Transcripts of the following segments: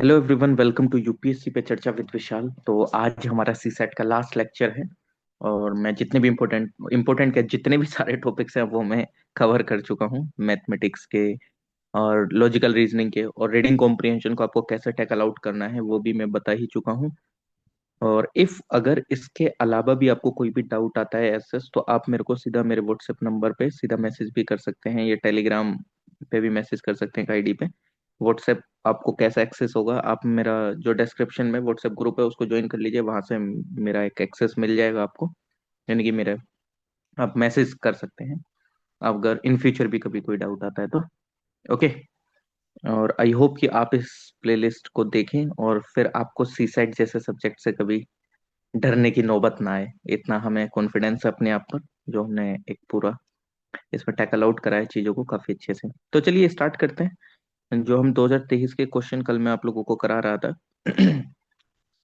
Hello everyone, welcome to UPSC पे चर्चा with Vishal. तो आज हमारा सी सेट का लास्ट लेक्चर है। और मैं जितने भी इम्पोर्टेंट के जितने भी सारे टॉपिक्स हैं वो मैं कवर कर चुका हूँ, मैथमेटिक्स के और लॉजिकल रीजनिंग के, और रीडिंग कॉम्प्रिहेंशन को आपको कैसे टैकल आउट करना है वो भी मैं बता ही चुका हूँ। और इफ अगर इसके अलावा भी आपको कोई भी डाउट आता है एसएस, तो आप मेरे को सीधा मेरे व्हाट्सएप नंबर पे सीधा मैसेज भी कर सकते हैं, ये टेलीग्राम पे भी मैसेज कर सकते हैं आईडी पे। व्हाट्सएप आपको कैसा एक्सेस होगा, आप मेरा जो डिस्क्रिप्शन में व्हाट्सएप ग्रुप है उसको ज्वाइन कर लीजिए, वहां से मेरा एक एक्सेस मिल जाएगा आपको। यानी कि मेरा आप मैसेज कर सकते हैं अगर इन फ्यूचर भी कभी कोई डाउट आता है तो। ओके। और आई होप कि आप इस प्लेलिस्ट को देखें और फिर आपको सी सेट जैसे सब्जेक्ट से कभी डरने की नौबत ना आए। इतना हमें कॉन्फिडेंस है अपने आप पर, जो हमने एक पूरा इसमें टैकल आउट करा है चीजों को काफी अच्छे से। तो चलिए स्टार्ट करते हैं। जो हम 2023 के क्वेश्चन कल मैं आप लोगों को करा रहा था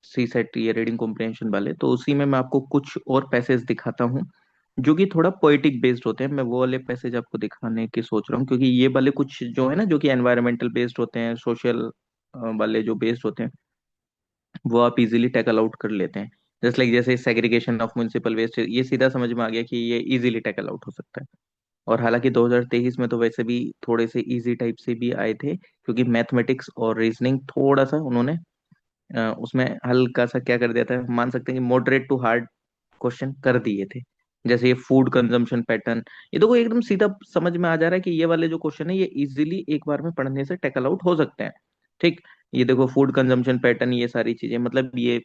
सी सेट ये रीडिंग कॉम्प्रिहेंशन वाले, तो उसी में मैं आपको कुछ और पैसेज दिखाता हूँ जो कि थोड़ा पोएटिक बेस्ड होते हैं। मैं वो वाले पैसेज आपको दिखाने की सोच रहा हूँ, क्योंकि ये वाले कुछ जो है ना, जो कि एनवायरमेंटल बेस्ड होते हैं, सोशल वाले जो बेस्ड होते हैं, वो आप इजीली टैकल आउट कर लेते हैं। जैसे सेग्रीगेशन ऑफ म्युनिसिपल वेस्ट, ये सीधा समझ में आ गया कि ये इजीली टैकल आउट हो सकता है। और हालांकि 2023 में तो वैसे भी थोड़े से इजी टाइप से भी आए थे, क्योंकि मैथमेटिक्स और रीजनिंग थोड़ा सा उन्होंने उसमें हल्का सा क्या कर दिया था, मान सकते हैं कि मॉडरेट टू हार्ड क्वेश्चन कर दिए थे। जैसे ये फूड कंजम्पशन पैटर्न, ये तो कोई एकदम सीधा समझ में आ जा रहा है कि ये वाले जो क्वेश्चन है ये इजीली एक बार में पढ़ने से टैकल आउट हो सकते हैं। ठीक। ये देखो फूड कंजम्पशन पैटर्न, ये सारी चीजें मतलब ये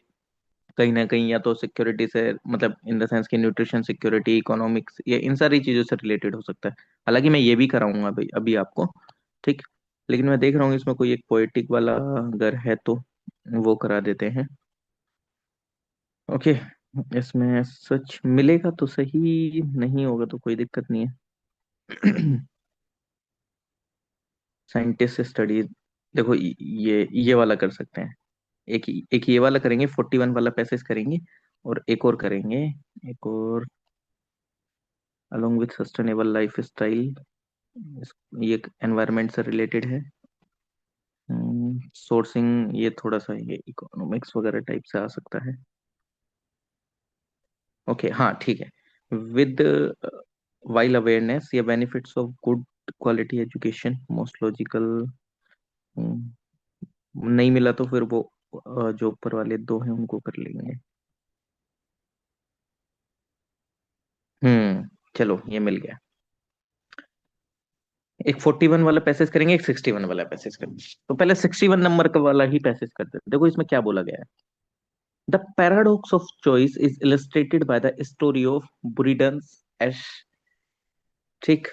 कहीं ना कहीं या तो सिक्योरिटी से, मतलब इन द सेंस की न्यूट्रिशन सिक्योरिटी, इकोनॉमिक्स, ये इन सारी चीजों से रिलेटेड हो सकता है। हालांकि मैं ये भी कराऊंगा अभी अभी आपको। ठीक। लेकिन मैं देख रहा हूँ इसमें कोई एक पोएटिक वाला अगर है तो वो करा देते हैं। ओके। इसमें सच मिलेगा तो सही, नहीं होगा तो कोई दिक्कत नहीं है। साइंटिस्ट स्टडीज, देखो ये वाला कर सकते हैं। एक ये वाला करेंगे, 41 वाला पैसेज करेंगे, और एक और करेंगे, एक और along with sustainable life style. ये एनवायरनमेंट से रिलेटेड है। सोर्सिंग ये थोड़ा सा ये इकोनॉमिक्स वगैरह टाइप से आ सकता है। ओके, हाँ ठीक है। विद वाइल अवेयरनेस या benefits of good quality education, most logical. नहीं मिला तो फिर वो जो ऊपर वाले दो हैं उनको कर लेंगे। चलो ये मिल गया। एक 41 वाला पैसेज करेंगे, एक 61 वाला पैसेज करेंगे। तो पहले 61 नंबर का वाला ही पैसेज करते हैं। देखो इसमें क्या बोला गया है। The paradox of choice is illustrated by the story of Buridan's ass. ठीक।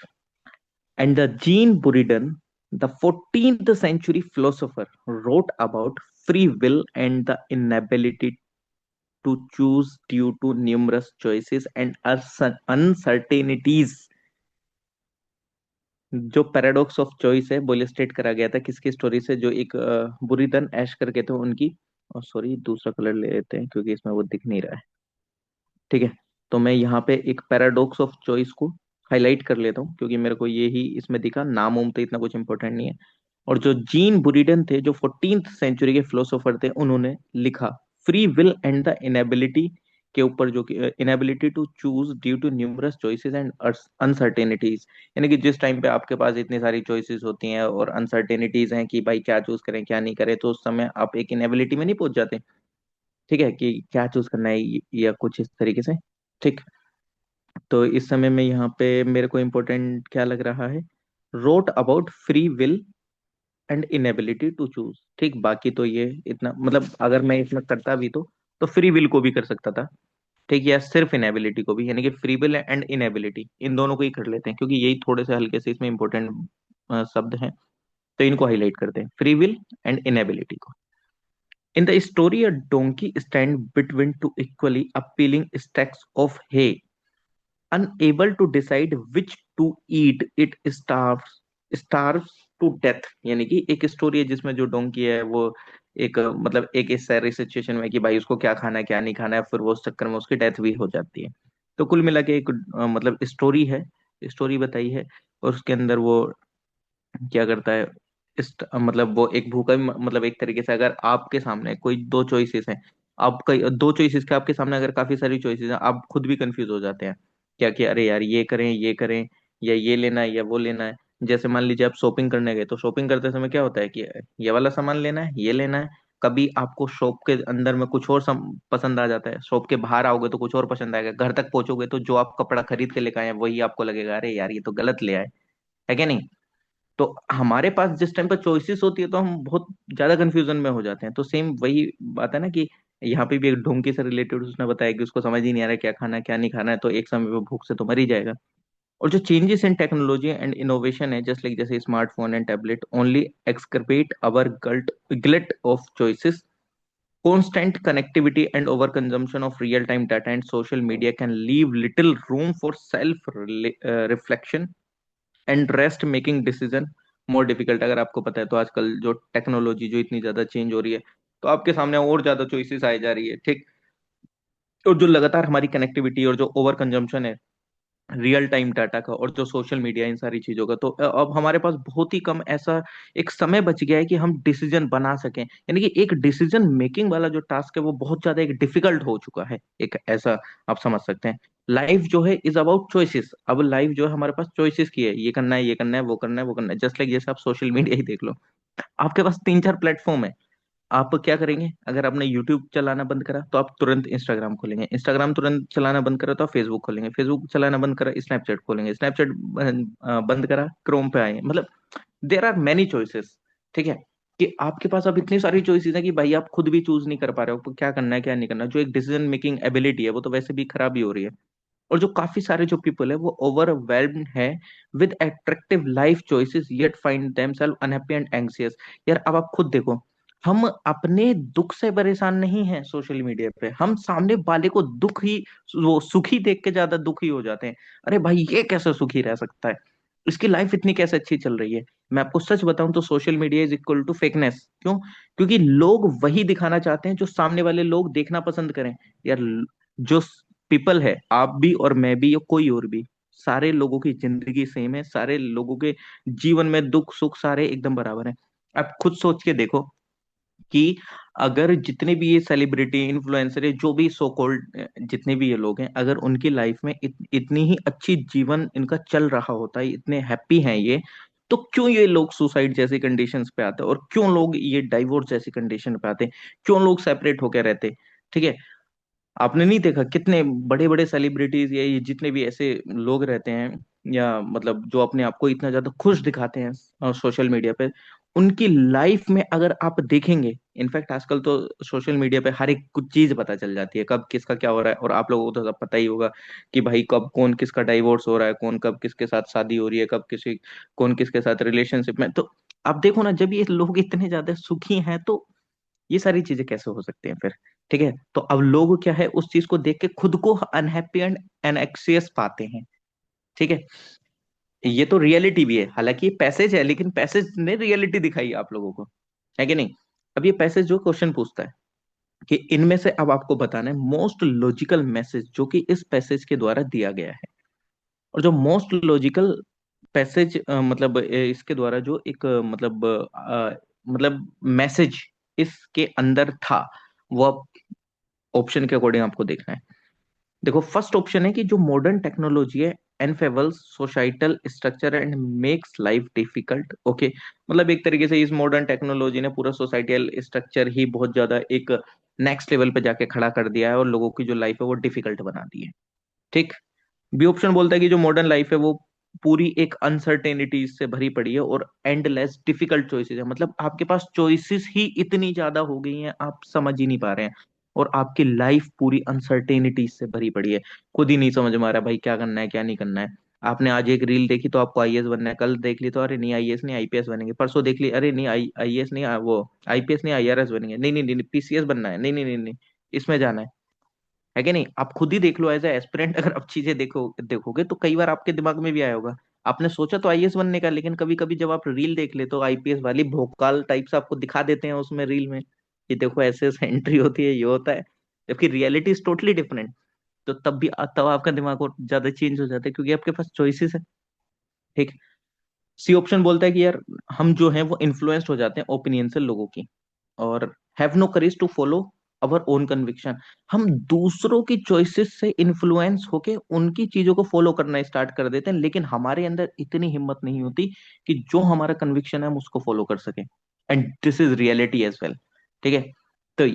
And the Jean Buridan, the 14th century philosopher, wrote about free will and the inability to choose due to numerous choices and uncertainties। जो paradox of choice है वो illustrate करा गया था किसकी story से, जो एक बुरिदन ऐश करके थे उनकी। और सॉरी, दूसरा कलर ले लेते हैं क्योंकि इसमें वो दिख नहीं रहा है। ठीक है। तो मैं यहाँ पे एक पैराडॉक्स ऑफ चॉइस को हाईलाइट कर लेता हूँ, क्योंकि मेरे को ये ही इसमें दिखा, नाम उम तो इतना कुछ इंपॉर्टेंट नहीं है। और जो जीन बुरिडन थे, जो 14th सेंचुरी के फिलोसोफर थे, उन्होंने लिखा free will and the inability के ऊपर, जो कि inability to choose due to numerous choices and uncertainties. यानी कि जिस टाइम पे आपके पास इतनी सारी चॉइसेस होती हैं और अनसर्टेनिटीज हैं कि भाई क्या चूज करें क्या नहीं करें, तो उस समय आप एक इनेबिलिटी में नहीं पहुंच जाते। ठीक है, कि क्या चूज करना है या कुछ इस तरीके से। ठीक। तो इस समय में यहाँ पे मेरे को इम्पोर्टेंट क्या लग रहा है, wrote about free will and inability to choose. ठीक, बाकी तो ये इतना मतलब अगर मैं इसमें करता भी तो फ्री विल को भी कर सकता था। ठीक, या सिर्फ इनेबिलिटी को भी, यानी कि फ्री विल एंड इनेबिलिटी इन दोनों को ही कर लेते हैं, क्योंकि यही थोड़े से हल्के से इसमें इंपॉर्टेंट शब्द हैं। तो इनको हाईलाइट करते हैं, फ्री विल एंड इनेबिलिटी को। In the story a donkey stand between two equally appealing stacks of hay, unable to decide which to eat, it starves to death। यानी कि एक स्टोरी है जिसमें जो डोंकी है वो एक मतलब एक इस सारी सिचुएशन में कि भाई उसको क्या खाना है क्या नहीं खाना है, फिर वो उस चक्कर में उसकी डेथ भी हो जाती है। तो कुल मिला के एक मतलब स्टोरी है, स्टोरी बताई है। और उसके अंदर वो क्या करता है, मतलब वो एक भूखा भी मतलब एक तरीके से अगर आपके सामने कोई दो चॉइसेस हैं, आप कई दो चॉइसेस के आपके सामने अगर काफी सारी चॉइसेस हैं, आप खुद भी कंफ्यूज हो जाते हैं क्या कि अरे यार ये करें या ये लेना है या वो लेना है। जैसे मान लीजिए आप शॉपिंग करने गए, तो शॉपिंग करते समय क्या होता है कि ये वाला सामान लेना है, ये लेना है। कभी आपको शॉप के अंदर में कुछ और पसंद आ जाता है, शॉप के बाहर आओगे तो कुछ और पसंद आएगा, घर तक पहुंचोगे तो जो आप कपड़ा खरीद के लेकर आए हैं वही आपको लगेगा अरे यार ये तो गलत ले आए, है क्या नहीं। तो हमारे पास जिस टाइम पर चॉइसेस होती है तो हम बहुत ज्यादा कंफ्यूजन में हो जाते हैं। तो सेम वही बात है ना कि यहाँ पे भी एक ढोंगी से रिलेटेड उसने बताया कि उसको समझ ही नहीं आ रहा है क्या खाना है क्या नहीं खाना है, तो एक समय पे भूख से तो मर ही जाएगा। और जो changes in technology and innovation है, जस्ट लाइक जैसे smartphone and tablet only exacerbate our glut of choices, constant connectivity and overconsumption of real-time data and social media can leave little room for self reflection and rest making decision more difficult. अगर आपको पता है तो आजकल जो technology जो इतनी ज्यादा चेंज हो रही है, तो आपके सामने और ज्यादा चॉइसेस आई जा रही है, ठीक। और जो लगातार हमारी कनेक्टिविटी और जो ओवर कंजम्पशन है रियल टाइम डाटा का और जो सोशल मीडिया इन सारी चीजों का, तो अब हमारे पास बहुत ही कम ऐसा एक समय बच गया है कि हम डिसीजन बना सकें। यानी कि एक डिसीजन मेकिंग वाला जो टास्क है वो बहुत ज्यादा एक डिफिकल्ट हो चुका है, एक ऐसा आप समझ सकते हैं। लाइफ जो है इज अबाउट चॉइसेस। अब लाइफ जो है हमारे पास चॉइसेस की है, ये करना है, ये करना है, वो करना है, वो करना है। जस्ट लाइक जैसे आप सोशल मीडिया ही देख लो, आपके पास तीन चार प्लेटफॉर्म है। आप क्या करेंगे, अगर आपने यूट्यूब चलाना बंद करा तो आप तुरंत इंस्टाग्राम खोलेंगे, इंस्टाग्राम तुरंत चलाना बंद करा तो आप फेसबुक खोलेंगे, फेसबुक चलाना बंद करा स्नैपचैट खोलेंगे, स्नैपचैट बंद करा क्रोम पे आएंगे। मतलब देर आर मैनी चॉइसेस, ठीक है। कि आपके पास अब इतनी सारी चॉइसेस है कि भाई आप खुद भी चूज नहीं कर पा रहे हो क्या करना है क्या नहीं करना। जो एक डिसीजन मेकिंग एबिलिटी है वो तो वैसे भी खराब ही हो रही है। और जो काफी सारे जो पीपल है वो ओवरवेल्म्ड है with attractive life choices yet find themselves unhappy and anxious. यार अब आप खुद देखो, हम अपने दुख से परेशान नहीं हैं सोशल मीडिया पे, हम सामने वाले को दुख ही, वो सुखी देख के ज्यादा दुखी हो जाते हैं। अरे भाई ये कैसे सुखी रह सकता है, इसकी लाइफ इतनी कैसे अच्छी चल रही है। मैं आपको सच बताऊं तो social media is equal to fakeness. क्यों? क्योंकि लोग वही दिखाना चाहते हैं जो सामने वाले लोग देखना पसंद करें। यार जो पीपल है, आप भी और मैं भी या कोई और भी, सारे लोगों की जिंदगी सेम है, सारे लोगों के जीवन में दुख सुख सारे एकदम बराबर हैं। आप खुद सोच के देखो कि अगर जितने भी ये सेलिब्रिटी इन्फ्लुएंसर है, जो भी सो कॉल्ड जितने भी ये लोग हैं, अगर उनकी लाइफ में इतनी ही अच्छी जीवन इनका चल रहा होता है, इतने हैप्पी हैं ये, तो क्यों ये लोग सुसाइड जैसी कंडीशंस पे आते हैं, और क्यों लोग ये डाइवोर्स जैसी कंडीशन पे आते हैं, क्यों लोग सेपरेट होकर रहते हैं, ठीक है। आपने नहीं देखा कितने बड़े बड़े सेलिब्रिटीज या ये जितने भी ऐसे लोग रहते हैं, या मतलब जो अपने आप को इतना ज्यादा खुश दिखाते हैं सोशल मीडिया पे, उनकी लाइफ में अगर आप देखेंगे, इनफैक्ट आजकल तो सोशल मीडिया पे हर एक कुछ चीज पता चल जाती है, कब किसका क्या हो रहा है। और आप लोगों को तो सब पता ही होगा कि भाई कब कौन किसका डाइवोर्स हो रहा है, कौन कब किसके साथ शादी हो रही है, कब किसी कौन किसके साथ रिलेशनशिप में। तो आप देखो ना, जब ये लोग इतने ज्यादा सुखी हैं तो ये सारी चीजें कैसे हो सकती हैं फिर, ठीक है। तो अब लोग क्या है उस चीज को देख के खुद को अनहैप्पी एंड एनएक्सियस पाते हैं, ठीक है। ये तो रियलिटी भी है, हालांकि ये पैसेज है, लेकिन पैसेज ने रियलिटी दिखाई आप लोगों को, है कि नहीं। अब ये पैसेज जो क्वेश्चन पूछता है कि इनमें से अब आपको बताना है मोस्ट लॉजिकल मैसेज जो कि इस पैसेज के द्वारा दिया गया है। और जो मोस्ट लॉजिकल पैसेज मतलब इसके द्वारा जो एक मतलब मैसेज इसके अंदर था, वो ऑप्शन के अकॉर्डिंग आपको देखना है। देखो फर्स्ट ऑप्शन है कि जो मॉडर्न टेक्नोलॉजी है enfeebles societal structure and makes life difficult. Okay, मतलब एक तरीके से इस मॉडर्न टेक्नोलॉजी ने पूरा सोसाइटल स्ट्रक्चर ही बहुत ज्यादा एक नेक्स्ट लेवल पे जाके खड़ा कर दिया है और लोगों की जो लाइफ है वो डिफिकल्ट बना दी है, ठीक। बी ऑप्शन बोलता है कि जो मॉडर्न लाइफ है वो पूरी एक अनसर्टेनिटी से भरी पड़ी है और एंडलेस डिफिकल्ट चॉइसेस है। मतलब आपके पास चॉइसेस ही इतनी ज्यादा हो गई हैं आप समझ ही नहीं पा रहे हैं, और आपकी लाइफ पूरी अनसर्टेनिटी से भरी पड़ी है। खुद ही नहीं समझ में आ रहा भाई क्या करना है क्या नहीं करना है। आपने आज एक रील देखी तो आपको आईएएस बनना है, कल देख ली तो अरे नहीं आईएएस नहीं आईपीएस बनेंगे, परसों देख ली अरे नहीं आईएएस नहीं वो आईपीएस नहीं आईआरएस बनेंगे, नहीं नहीं नहीं पीसीएस बनना है, नहीं नहीं नहीं नहीं इसमें जाना है कि नहीं। आप खुद ही देख लो एज ए एस्पिरेंट, अगर आप चीजें देखोगे तो कई बार आपके दिमाग में भी आया होगा। आपने सोचा तो आईएएस बनने का, लेकिन कभी कभी जब आप रील देख ले तो आईपीएस वाली भोकाल टाइप से आपको दिखा देते हैं उसमें रील में कि देखो ऐसे ऐसे एंट्री होती है, ये होता है, जबकि रियलिटी इज टोटली डिफरेंट। तो तब आपका दिमाग और ज्यादा चेंज हो जाता है क्योंकि आपके पास चॉइसेस है, ठीक। सी ऑप्शन बोलता है कि यार हम जो है वो इन्फ्लुएंस्ड हो जाते हैं ओपिनियन से लोगों की, और have no courage to follow our own conviction. हम दूसरों की चॉइसेस से इन्फ्लुएंस होके उनकी चीजों को फॉलो करना स्टार्ट कर देते हैं, लेकिन हमारे अंदर इतनी हिम्मत नहीं होती कि जो हमारा कन्विक्शन है हम उसको फॉलो कर सके। And this is reality as well. ठीक है। तो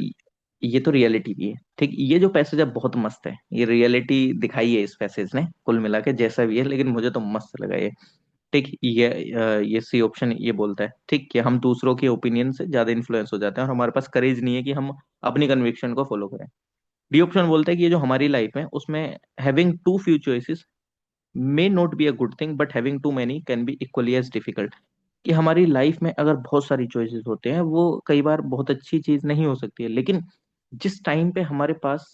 ये तो रियलिटी भी है। ठीक, ये जो पैसेज है बहुत मस्त है, ये रियलिटी दिखाई है इस पैसेज ने कुल मिला के जैसा भी है, लेकिन मुझे तो मस्त लगा ये। ठीक, ये सी ऑप्शन ये बोलता है ठीक कि हम दूसरों के ओपिनियन से ज्यादा इन्फ्लुएंस हो जाते हैं और हमारे पास करेज नहीं है कि हम अपनी कन्विक्शन को फॉलो करें। डी ऑप्शन बोलता है कि ये जो हमारी लाइफ है उसमें having too few choices may not be a good thing, but having too many can be equally as difficult. कि हमारी लाइफ में अगर बहुत सारी चॉइसेस होते हैं वो कई बार बहुत अच्छी चीज नहीं हो सकती है, लेकिन जिस टाइम पे हमारे पास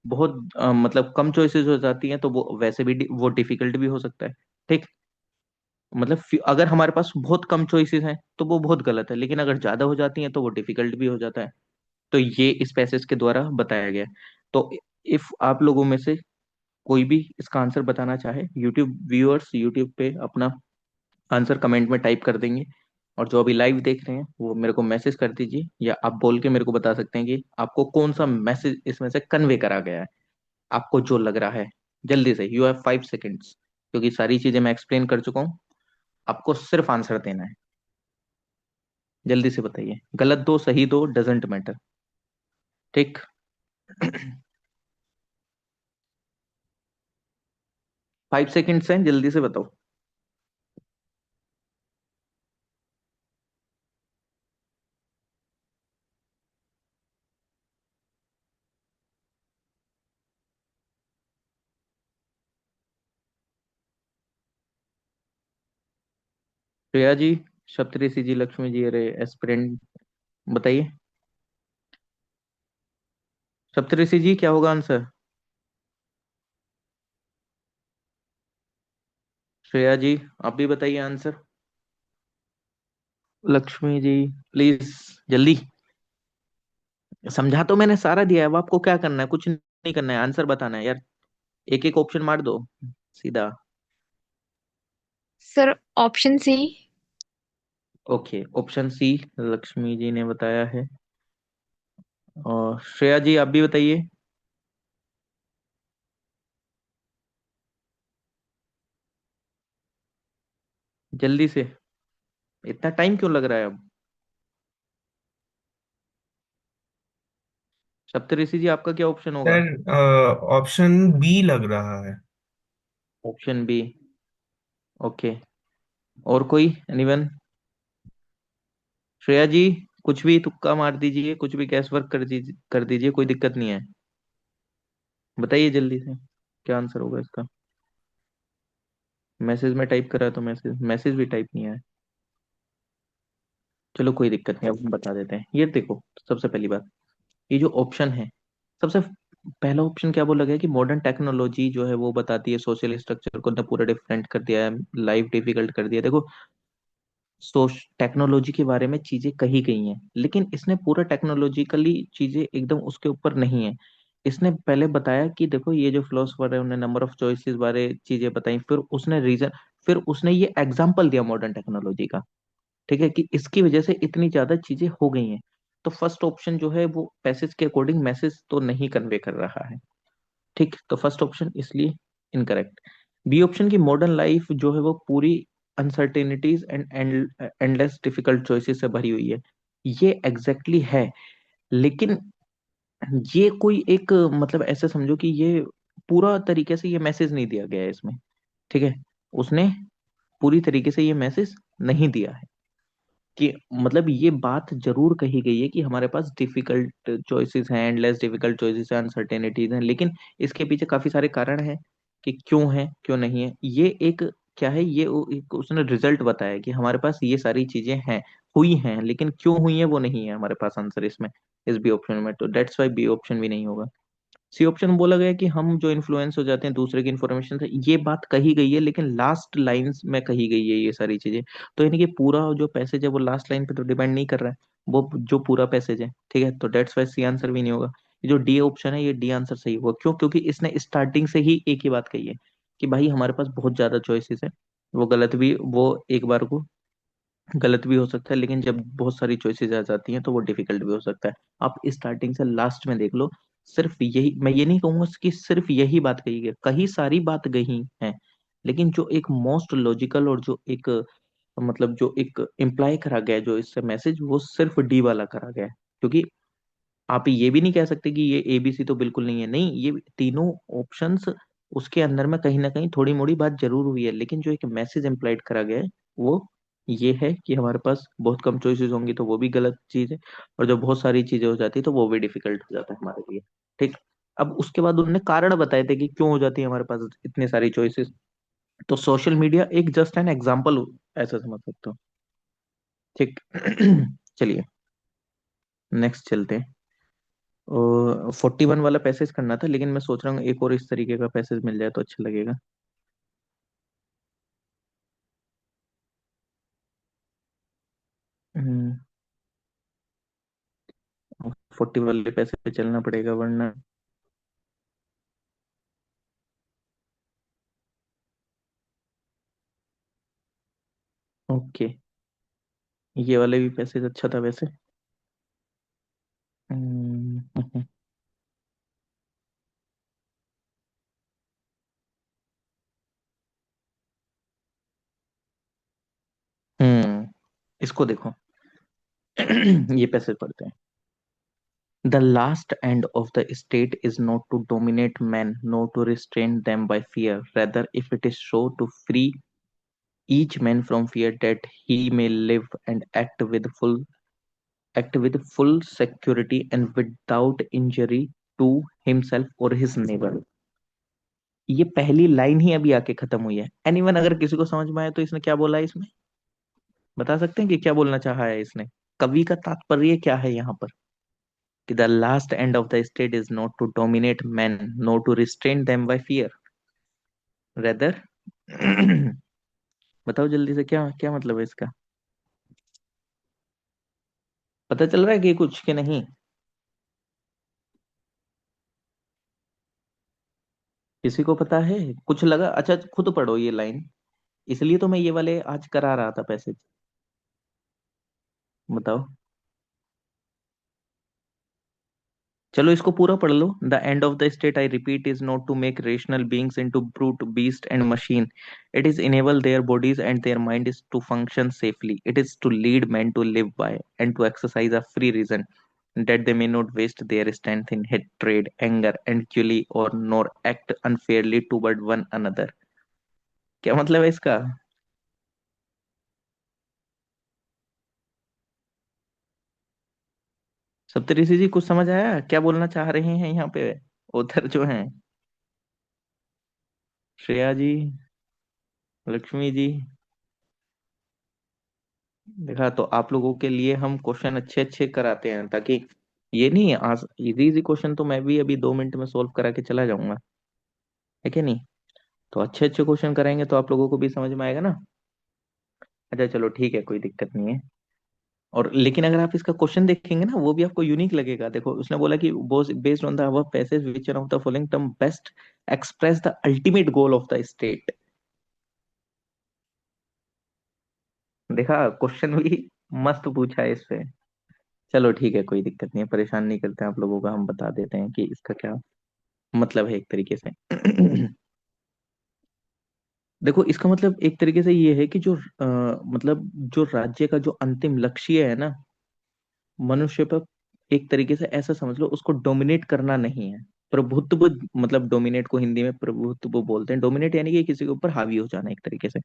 बहुत मतलब कम चॉइसेस हो जाती हैं तो वो वैसे भी वो डिफिकल्ट भी हो सकता है। ठीक, मतलब अगर हमारे पास बहुत कम चॉइसेस हैं तो वो बहुत गलत है, लेकिन अगर ज्यादा हो जाती हैं तो वो डिफिकल्ट भी हो जाता है। तो ये इस पैसेज के द्वारा बताया गया है। तो इफ आप लोगों में से कोई भी इसका आंसर बताना चाहे, यूट्यूब व्यूअर्स यूट्यूब पे अपना आंसर कमेंट में टाइप कर देंगे, और जो अभी लाइव देख रहे हैं वो मेरे को मैसेज कर दीजिए, या आप बोल के मेरे को बता सकते हैं कि आपको कौन सा मैसेज इसमें से कन्वे करा गया है, आपको जो लग रहा है। जल्दी से, यू हैव 5 सेकेंड्स, क्योंकि सारी चीजें मैं एक्सप्लेन कर चुका हूँ। आपको सिर्फ आंसर देना है। जल्दी से बताइए, गलत दो सही दो डजेंट मैटर। ठीक। 5 सेकेंड्स हैं, जल्दी से बताओ। श्रेया जी, सप्तऋषि जी, लक्ष्मी जी, अरे एस्पिरेंट, बताइए। सप्तऋषि जी क्या होगा आंसर? श्रेया जी, आप भी बताइए आंसर। लक्ष्मी जी, प्लीज, जल्दी। समझा तो मैंने सारा दिया है, अब आपको क्या करना है? कुछ नहीं करना है, आंसर बताना है यार। एक एक ऑप्शन मार दो सीधा। Sir option C. Okay, option C Lakshmi ji ने बताया है। और श्रेया जी आप भी बताइए। जल्दी से, इतना टाइम क्यों लग रहा है अब? सप्तऋषि जी आपका क्या ऑप्शन होगा? सर ऑप्शन बी लग रहा है। Option B. ओके, और कोई, एनीवन? श्रेया जी, कुछ भी तुक्का मार दीजिए, कुछ भी गैस वर्क कर दीजिए, कोई दिक्कत नहीं है। बताइए जल्दी से, क्या आंसर होगा इसका? मैसेज में टाइप करा है तो मैसेज मैसेज भी टाइप नहीं है। चलो कोई दिक्कत नहीं, अब हम बता देते हैं। ये देखो, सबसे पहली बात, ये जो ऑप्शन है, सबसे पहला ऑप्शन क्या बोला गया कि मॉडर्न टेक्नोलॉजी जो है वो बताती है सोशल स्ट्रक्चर को ना पूरा डिफरेंट कर दिया है, लाइफ डिफिकल्ट कर दिया। देखो, सोच टेक्नोलॉजी के बारे में चीजें कही गई हैं, लेकिन इसने पूरा टेक्नोलॉजिकली चीजें एकदम उसके ऊपर नहीं है। इसने पहले बताया कि देखो ये जो फिलोसफर है उन्होंने नंबर ऑफ चॉइसेस बारे चीजें बताई, फिर उसने रीजन, फिर उसने ये एग्जाम्पल दिया मॉडर्न टेक्नोलॉजी का। ठीक है, कि इसकी वजह से इतनी ज्यादा चीजें हो गई हैं। तो फर्स्ट ऑप्शन जो है वो पैसेज के अकॉर्डिंग मैसेज तो नहीं कन्वे कर रहा है। ठीक, तो फर्स्ट ऑप्शन इसलिए इनकरेक्ट। बी ऑप्शन की मॉडर्न लाइफ जो है वो पूरी uncertainties and endless difficult choices से भरी हुई है। ये एग्जैक्टली exactly है, लेकिन ये कोई एक मतलब ऐसे समझो कि ये पूरा तरीके से ये मैसेज नहीं दिया गया है इसमें। ठीक है, उसने पूरी तरीके से ये मैसेज नहीं दिया है। कि मतलब ये बात जरूर कही गई है कि हमारे पास डिफिकल्ट चॉइसेस हैं, एंडलेस डिफिकल्ट चॉइसेस हैं, अनसर्टेनिटीज हैं, लेकिन इसके पीछे काफी सारे कारण हैं कि क्यों है क्यों नहीं है। ये एक क्या है, ये एक उसने रिजल्ट बताया कि हमारे पास ये सारी चीजें हैं, हुई हैं, लेकिन क्यों हुई है वो नहीं है हमारे पास आंसर इसमें, इस बी ऑप्शन में। तो डेट्स वाई बी ऑप्शन भी नहीं होगा। सी ऑप्शन बोला गया कि हम जो इन्फ्लुएंस हो जाते हैं दूसरे की इन्फॉर्मेशन से, ये बात कही गई है लेकिन लास्ट लाइंस में कही गई है ये सारी चीजें। तो यानी कि पूरा जो पैसेज है वो लास्ट लाइन पे तो डिपेंड नहीं कर रहा है, वो जो पूरा पैसेज है। ठीक है, तो डेट्स वाई सी आंसर भी नहीं होगा। ये जो डी ऑप्शन है, ये डी आंसर सही होगा। क्यों? क्योंकि इसने स्टार्टिंग से ही एक ही बात कही है कि भाई हमारे पास बहुत ज्यादा चॉइसेस है, वो गलत भी, वो एक बार को गलत भी हो सकता है, लेकिन जब बहुत सारी चॉइसेस आ जाती हैं तो वो डिफिकल्ट भी हो सकता है। आप स्टार्टिंग से लास्ट में देख लो, सिर्फ यही, मैं ये नहीं कहूंगा कि सिर्फ यही बात कही गई, कई सारी बात कही है, लेकिन जो एक मोस्ट लॉजिकल और जो एक मतलब जो एक इम्प्लाई करा गया है जो इससे मैसेज, वो सिर्फ डी वाला करा गया है। क्योंकि आप ये भी नहीं कह सकते कि ये एबीसी तो बिल्कुल नहीं है, नहीं, ये तीनों ऑप्शंस उसके अंदर में कहीं ना कहीं थोड़ी मोड़ी बात जरूर हुई है, लेकिन जो एक मैसेज इम्प्लाइड करा गया है वो ये है कि हमारे पास बहुत कम चॉइसेस होंगी तो वो भी गलत चीज है, और जब बहुत सारी चीजें हो जाती है तो वो भी डिफिकल्ट हो जाता है हमारे लिए। ठीक। अब उसके बाद उन्होंने कारण बताए थे कि क्यों हो जाती है हमारे पास इतनी सारी चॉइसेस। तो सोशल मीडिया एक जस्ट एन एग्जाम्पल, ऐसा समझ सकते हो। ठीक। चलिए, नेक्स्ट चलते हैं। 41 वाला पैसेज करना था, लेकिन मैं सोच रहा हूँ एक और इस तरीके का पैसेज मिल जाए तो अच्छा लगेगा। 40 वाले पैसे पे चलना पड़ेगा वरना। ओके, ये वाले भी पैसेज अच्छा था वैसे। हम्म। इसको देखो। ये पैसेज पढ़ते हैं। The last end of the state is not to dominate men, nor to restrain them by fear. Rather, if it is so, to free each man from fear, that he may live and act with full security and without injury to himself or his neighbor। ये पहली line ही अभी आके खत्म हुई है। Anyone, अगर किसी को समझ में आए तो इसने क्या बोला है इसमें, बता सकते हैं कि क्या बोलना चाहा है इसने, कवि का तात्पर्य क्या है यहाँ पर? कि the last end of the state is not to dominate man, not to restrain them by fear, rather. बताओ जल्दी से, क्या क्या मतलब है इसका? पता चल रहा है कि कुछ के नहीं? किसी को पता है? कुछ लगा? अच्छा, खुद पढ़ो ये लाइन, इसलिए तो मैं ये वाले आज करा रहा था पैसेज। बताओ। चलो इसको पूरा पढ़ लो। The end of the state, I repeat, is not to make rational beings into brute beast and machine. It is enable their bodies and their mind is to function safely. It is to lead man to live by and to exercise a free reason, that they may not waste their strength in hatred, anger, and jealousy, or nor act unfairly toward one another। क्या मतलब है इसका? सप्तऋषि जी, कुछ समझ आया क्या बोलना चाह रहे हैं यहाँ पे उधर जो हैं? श्रेया जी, लक्ष्मी जी। देखा, तो आप लोगों के लिए हम क्वेश्चन अच्छे अच्छे कराते हैं, ताकि ये नहीं, आज इजी इजी क्वेश्चन तो मैं भी अभी 2 मिनट में सोल्व करा के चला जाऊंगा, है कि नहीं? तो अच्छे अच्छे क्वेश्चन कराएंगे तो आप लोगों को भी समझ में आएगा ना। अच्छा चलो ठीक है, कोई दिक्कत नहीं है। और लेकिन अगर आप इसका क्वेश्चन देखेंगे ना, वो भी आपको यूनिक लगेगा। देखो, उसने बोला कि based on the above passage, which one of the following term best express the ultimate goal of the state. देखा, क्वेश्चन भी मस्त पूछा है इस पे। चलो ठीक है, कोई दिक्कत नहीं है, परेशान नहीं करते हैं आप लोगों का, हम बता देते हैं कि इसका क्या मतलब है एक तरीके से। देखो, इसका मतलब एक तरीके से ये है कि जो मतलब जो राज्य का जो अंतिम लक्ष्य है ना, मनुष्य पर, एक तरीके से ऐसा समझ लो, उसको डोमिनेट करना नहीं है। प्रभुत्व, मतलब डोमिनेट को हिंदी में प्रभुत्व बोलते हैं। डोमिनेट यानी कि किसी के ऊपर हावी हो जाना एक तरीके से।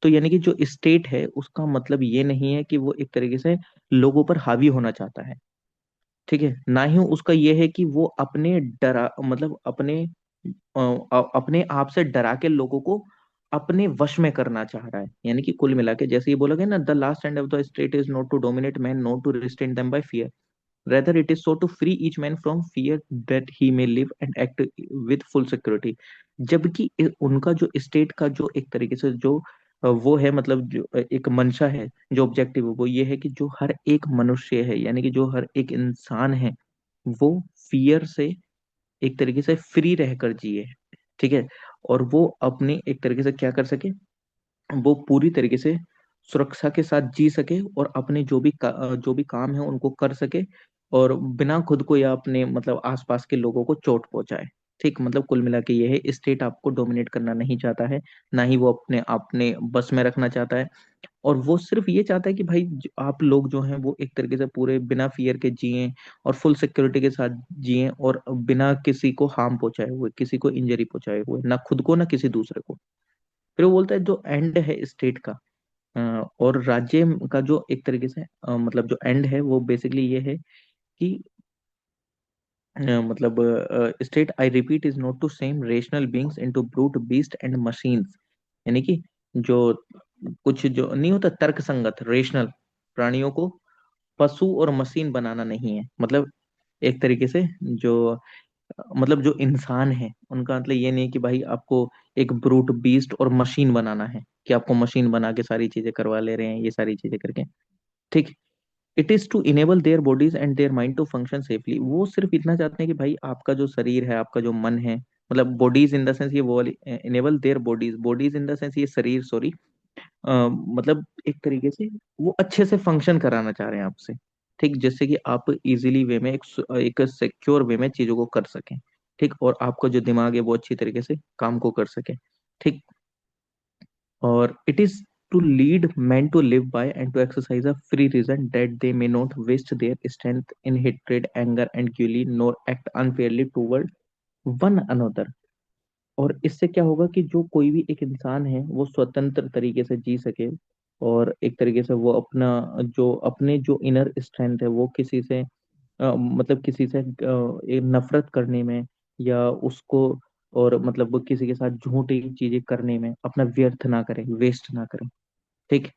तो यानी कि जो स्टेट है उसका मतलब ये नहीं है कि वो एक तरीके से लोगों पर हावी होना चाहता है। ठीक है, ना ही उसका ये है कि वो अपने डरा मतलब अपने आप से डरा के लोगों को अपने वश में करना चाह रहा है। यानी कि कुल मिला के जैसे ये बोला गया ना, the last end of the state is not to dominate man, not to restrain them by fear, rather it is so to free each man from fear, that he may live and act with full security। जबकि उनका जो state का जो एक तरीके से जो वो है, मतलब जो एक मंशा है, जो ऑब्जेक्टिव है, वो ये है कि जो हर एक मनुष्य है, यानी कि जो हर एक इंसान है, वो फियर से एक तरीके से फ्री रहकर जिए। ठीक है, और वो अपने एक तरीके से क्या कर सके, वो पूरी तरीके से सुरक्षा के साथ जी सके और अपने जो भी काम है उनको कर सके, और बिना खुद को या अपने मतलब आसपास के लोगों को चोट पहुंचाए। ठीक, मतलब कुल मिला के ये है, स्टेट आपको डोमिनेट करना नहीं चाहता है, ना ही वो अपने अपने बस में रखना चाहता है। और वो सिर्फ ये चाहता है कि भाई आप लोग जो हैं वो एक तरीके से पूरे बिना फियर के जिए और फुल सिक्योरिटी के साथ जिए, और बिना किसी को हार्म पहुंचाए हुए, किसी को इंजरी पहुंचाए हुए, ना खुद को ना किसी दूसरे को। फिर वो बोलता है जो एंड है स्टेट का और राज्य का, जो एक तरीके से मतलब जो एंड है वो बेसिकली ये है कि मतलब state, I repeat, is not to same rational beings into brute beast and machines. यानी कि जो कुछ जो नहीं होता तर्क संगत रेशनल प्राणियों को पशु और मशीन बनाना नहीं है। मतलब एक तरीके से जो मतलब जो इंसान है उनका मतलब ये नहीं है कि भाई आपको एक ब्रूट बीस्ट और मशीन बनाना है, कि आपको मशीन बना के सारी चीजें करवा ले रहे हैं ये सारी चीजें करके। ठीक, it is to enable their bodies and their mind to function safely. वो सिर्फ इतना चाहते हैं कि भाई आपका जो शरीर है, आपका जो मन है, मतलब बॉडीज इन द सेंस ये वो वाली, enable their bodies, bodies in the sense ये शरीर, सॉरी, मतलब एक तरीके से वो अच्छे से फंक्शन कराना चाह रहे हैं आपसे। ठीक, जिससे कि आप इजीली वे में एक सिक्योर वे में चीजों को कर सकें। ठीक, और आपका जो दिमाग है वो अच्छी तरीके से काम को कर सके। ठीक, और it is to lead men to live by and to exercise a free reason that they may not waste their strength in hatred, anger and guilt, nor act unfairly toward one another। और इससे क्या होगा कि जो कोई भी एक इंसान है वो स्वतंत्र तरीके से जी सके, और एक तरीके से वो अपना जो अपने जो इनर स्ट्रेंथ है वो किसी से मतलब किसी से एक नफरत करने में, या उसको और मतलब वो किसी के साथ झूठी चीजें करने में अपना व्यर्थ ना करें, वेस्ट ना करें। ठीक,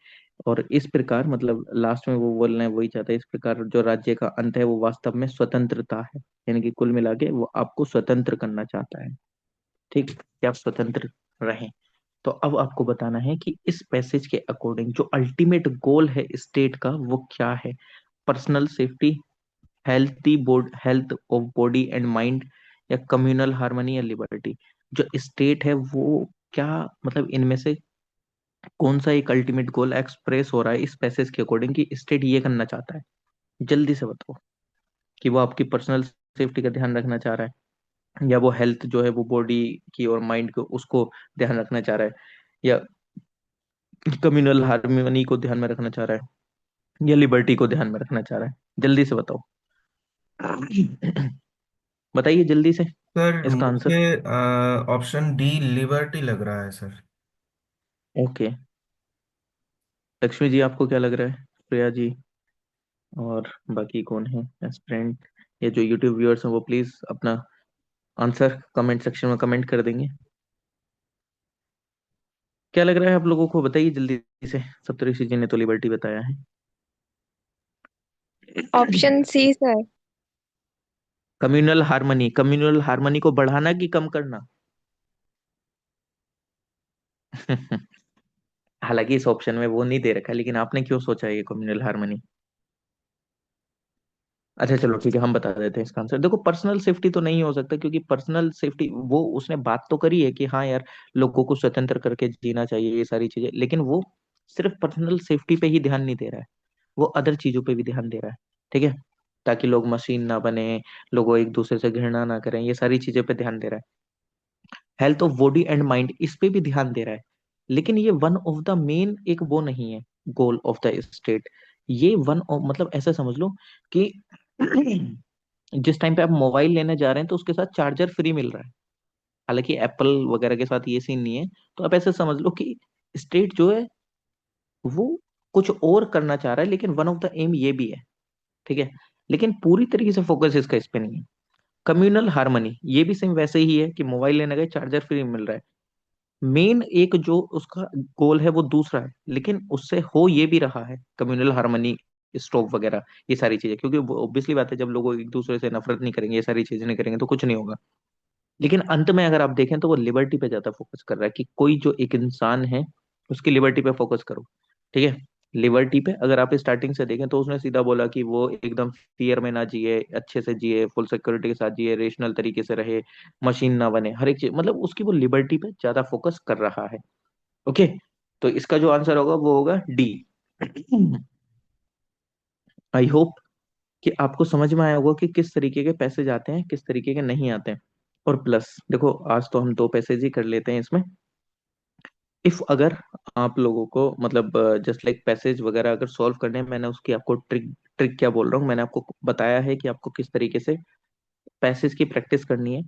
और इस प्रकार मतलब लास्ट में वो बोलना है वही चाहता है, इस प्रकार जो राज्य का अंत है वो वास्तव में स्वतंत्रता है। यानी कि कुल मिला के वो आपको स्वतंत्र करना चाहता है। ठीक, कि आप स्वतंत्र रहें। तो अब आपको बताना है कि इस पैसेज के अकॉर्डिंग जो अल्टीमेट गोल है स्टेट का वो क्या है। Personal safety, health of body and mind, या कम्युनल हार्मनी या लिबर्टी। जो स्टेट है वो क्या, मतलब इनमें से कौन सा एक अल्टीमेट गोल एक्सप्रेस हो रहा है इस पैसेज के अकॉर्डिंग कि स्टेट ये करना चाहता है। जल्दी से बताओ कि वो आपकी पर्सनल सेफ्टी का ध्यान रखना चाह रहा है, या वो हेल्थ जो है वो बॉडी की और माइंड को उसको ध्यान रखना चाह रहा है, या कम्युनल हार्मनी को ध्यान में रखना चाह रहा है, या लिबर्टी को ध्यान में रखना चाह रहा है। जल्दी से बताओ। बताइए जल्दी से सर इसका मुझे आंसर। ऑप्शन डी लिबर्टी लग रहा है सर। ओके, लक्ष्मी जी आपको क्या लग रहा है? प्रिया जी और बाकी कौन है एस्पिरेंट, या जो यूट्यूब व्यूअर्स हैं वो प्लीज अपना आंसर कमेंट सेक्शन में कमेंट कर देंगे। क्या लग रहा है आप लोगों को, बताइए जल्दी से। सप्तऋषि जी ने तो लिबर्टी बताया है। Option C sir. Communal harmony को बढ़ाना कि कम करना? हालांकि इस ऑप्शन में वो नहीं दे रखा है, लेकिन आपने क्यों सोचा ये कम्युनल हार्मनी? अच्छा चलो ठीक है, हम बता देते हैं इसका आंसर। देखो, पर्सनल सेफ्टी तो नहीं हो सकता, क्योंकि पर्सनल सेफ्टी वो उसने बात तो करी है कि हाँ यार लोगों को स्वतंत्र करके जीना चाहिए ये सारी चीजें, लेकिन वो सिर्फ पर्सनल सेफ्टी पे ही ध्यान नहीं दे रहा है, वो अदर चीजों पे भी ध्यान दे रहा है। ठीक है, ताकि लोग मशीन ना बने, लोगों एक दूसरे से घृणा ना करें, ये सारी चीजें पे ध्यान दे रहा है। Health of body and mind इस पे भी ध्यान दे रहा है, लेकिन ये वन ऑफ द मेन एक वो नहीं है गोल ऑफ द स्टेट। ये वन ऑफ मतलब ऐसा समझ लो कि जिस टाइम पे आप मोबाइल लेने जा रहे हैं तो उसके साथ चार्जर फ्री मिल रहा है। हालांकि एप्पल वगैरह के साथ ये सीन नहीं है, तो आप ऐसे समझ लो कि स्टेट जो है वो कुछ और करना चाह रहा है, लेकिन वन ऑफ द एम ये भी है। ठीक है, लेकिन पूरी तरीके से फोकस इसका इस पे नहीं है। कम्युनल हार्मनी ये भी सेम वैसे ही है कि मोबाइल लेने गए चार्जर फ्री मिल रहा है। मेन एक जो उसका गोल है वो दूसरा है, लेकिन उससे हो ये भी रहा है कम्युनल हार्मनी, स्टॉप वगैरह ये सारी चीजें, क्योंकि ऑब्वियसली बात है जब लोग एक दूसरे से नफरत नहीं करेंगे, ये सारी चीजें नहीं करेंगे तो कुछ नहीं होगा। लेकिन अंत में अगर आप देखें तो वो लिबर्टी पे ज्यादा फोकस कर रहा है, कि कोई जो एक इंसान है उसकी लिबर्टी पे फोकस करो। ठीक है, लिबर्टी पे अगर आप स्टार्टिंग से देखें तो उसने सीधा बोला कि वो एकदम फियर में ना जिए, अच्छे से जिए, फुल सिक्योरिटी के साथ जिए, रेशनल तरीके से रहे, मशीन ना बने, हर एक चीज मतलब उसकी वो लिबर्टी पे ज्यादा फोकस कर रहा है। ओके, तो इसका जो आंसर होगा वो होगा डी। आई होप कि आपको समझ में आया होगा कि किस तरीके के पैसे जाते हैं, किस तरीके के नहीं आते हैं। और प्लस देखो, आज तो हम दो पैसेज ही कर लेते हैं इसमें। इफ अगर आप लोगों को मतलब जस्ट लाइक पैसेज वगैरह अगर सॉल्व करने हैं, मैंने उसकी आपको ट्रिक ट्रिक क्या बोल रहा हूँ, मैंने आपको बताया है कि आपको किस तरीके से पैसेज की प्रैक्टिस करनी है।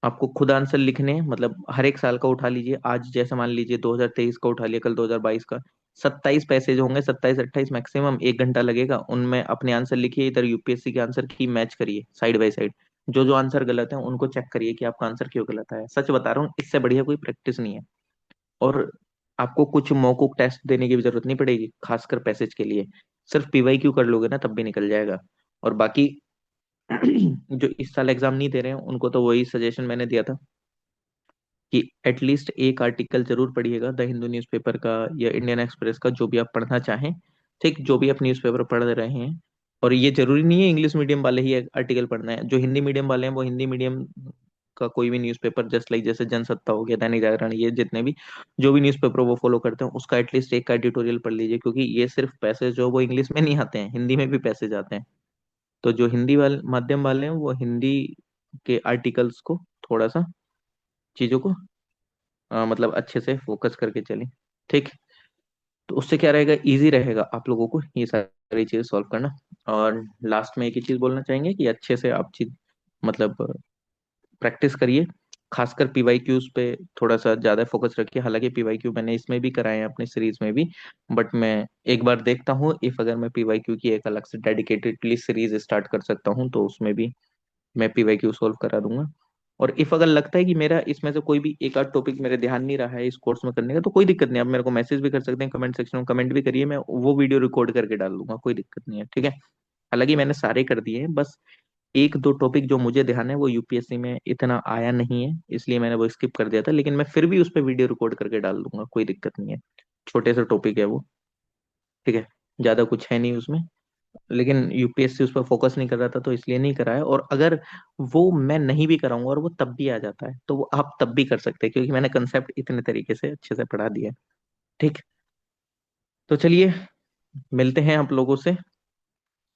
आपको खुद आंसर लिखने हैं, मतलब हर एक साल का उठा लीजिए, आज जैसे मान लीजिए 2023 का उठा लिया, कल 2022 का। 27 पैसेज होंगे, 27 28 मैक्सिमम, 1 घंटा लगेगा। उनमें अपने आंसर लिखिए, इधर यूपीएससी के आंसर की मैच करिए साइड बाय साइड। जो जो आंसर गलत है उनको चेक करिए कि आपका आंसर क्यों गलत है। सच बता रहा हूँ, इससे बढ़िया कोई प्रैक्टिस नहीं है। और आपको कुछ मौकूक टेस्ट देने की भी जरूरत नहीं पड़ेगी, खासकर पैसेज के लिए। सिर्फ पीवाई क्यू कर लोगे ना, तब भी निकल जाएगा। और बाकी जो इस साल एग्जाम नहीं दे रहे हैं उनको तो वही सजेशन मैंने दिया था कि एटलीस्ट एक आर्टिकल जरूर पढ़िएगा, द हिंदू न्यूज़पेपर का या इंडियन एक्सप्रेस का, जो भी आप पढ़ना चाहें। ठीक, जो भी आप न्यूज़पेपर पढ़ रहे हैं। और ये जरूरी नहीं है इंग्लिश मीडियम वाले ही आर्टिकल पढ़ना है, जो हिंदी मीडियम वाले हैं वो हिंदी मीडियम का कोई भी न्यूज़पेपर, जस्ट लाइक जैसे जनसत्ता हो गया, दैनिक जागरण, ये जितने भी जो भी न्यूज़पेपर वो फॉलो करते हैं, उसका एटलीस्ट एक का एडिटोरियल पढ़ लीजिए। क्योंकि ये सिर्फ पैसे जो वो इंग्लिश में नहीं आते हैं, हिंदी में भी पैसे जाते हैं। तो जो हिंदी वाले माध्यम वाले हैं वो हिंदी के आर्टिकल्स को थोड़ा सा, चीजों को मतलब अच्छे से फोकस करके चलें। ठीक। तो उससे क्या रहेगा, इजी रहेगा आप लोगों को ये सारी चीजें सॉल्व करना। और लास्ट में एक ही चीज बोलना चाहेंगे कि अच्छे से आप चीज मतलब प्रैक्टिस करिए। खासकर पीवाई क्यूज पे थोड़ा सा ज्यादा फोकस रखिए। हालांकि पीवाई क्यू मैंने इसमें भी कराए हैं अपने सीरीज में भी, बट मैं एक बार देखता हूँ, इफ अगर मैं पीवाई क्यू की एक अलग से डेडिकेटेडली सीरीज स्टार्ट कर सकता हूँ तो उसमें भी मैं पीवाई क्यू सोल्व करा दूंगा। और इफ अगर लगता है कि मेरा इसमें से कोई भी एक आध टॉपिक मेरे ध्यान नहीं रहा है इस कोर्स में करने का, तो कोई दिक्कत नहीं, आप मेरे को मैसेज भी कर सकते हैं, कमेंट सेक्शन में कमेंट भी करिए, मैं वो वीडियो रिकॉर्ड करके डाल दूंगा, कोई दिक्कत नहीं है। ठीक है। हालांकि मैंने सारे कर दिए हैं, बस एक दो टॉपिक जो मुझे ध्यान है वो यूपीएससी में इतना आया नहीं है, इसलिए मैंने वो स्किप कर दिया था। लेकिन मैं फिर भी उस पर वीडियो रिकॉर्ड करके डाल दूंगा, कोई दिक्कत नहीं है। छोटे से टॉपिक है वो। ठीक है। ज्यादा कुछ है नहीं उसमें। लेकिन यूपीएससी उस पर फोकस नहीं कर रहा था तो इसलिए नहीं करा है। और अगर वो मैं नहीं भी कराऊंगा और वो तब भी आ जाता है तो वो आप तब भी कर सकते हैं, क्योंकि मैंने कंसेप्ट इतने तरीके से अच्छे से पढ़ा दिया है। ठीक। तो चलिए, मिलते हैं आप लोगों से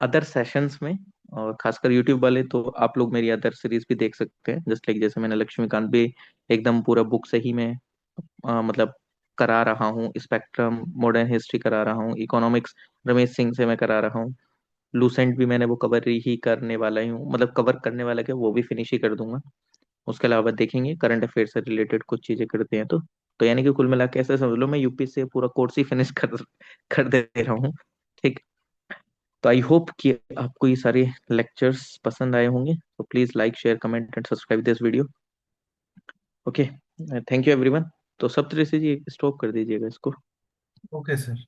अदर सेशंस में। और खासकर यूट्यूब वाले तो आप लोग मेरी अदर सीरीज भी देख सकते हैं, जस्ट लाइक जैसे मैंने लक्ष्मीकांत भी एकदम पूरा बुक से ही मैं मतलब करा रहा हूँ। स्पेक्ट्रम मॉडर्न हिस्ट्री करा रहा हूँ। इकोनॉमिक्स रमेश सिंह से मैं करा रहा हूँ। लूसेंट भी मैंने वो कवर ही करने वाला ही हूँ, मतलब कवर करने वाला क्या, वो भी फिनिश ही कर दूंगा। उसके अलावा देखेंगे करंट अफेयर से रिलेटेड कुछ चीजें करते हैं तो यानी कि कुल मिला के ऐसे समझ लो मैं यूपी से पूरा कोर्स ही फिनिश कर दे रहा हूँ। ठीक। तो आई होप कि आपको ये सारे लेक्चर्स पसंद आए होंगे। तो please like share comment and subscribe this video. Okay. Thank you everyone. तो सब तरह से जी स्टॉप कर दीजिएगा इसको। Okay sir.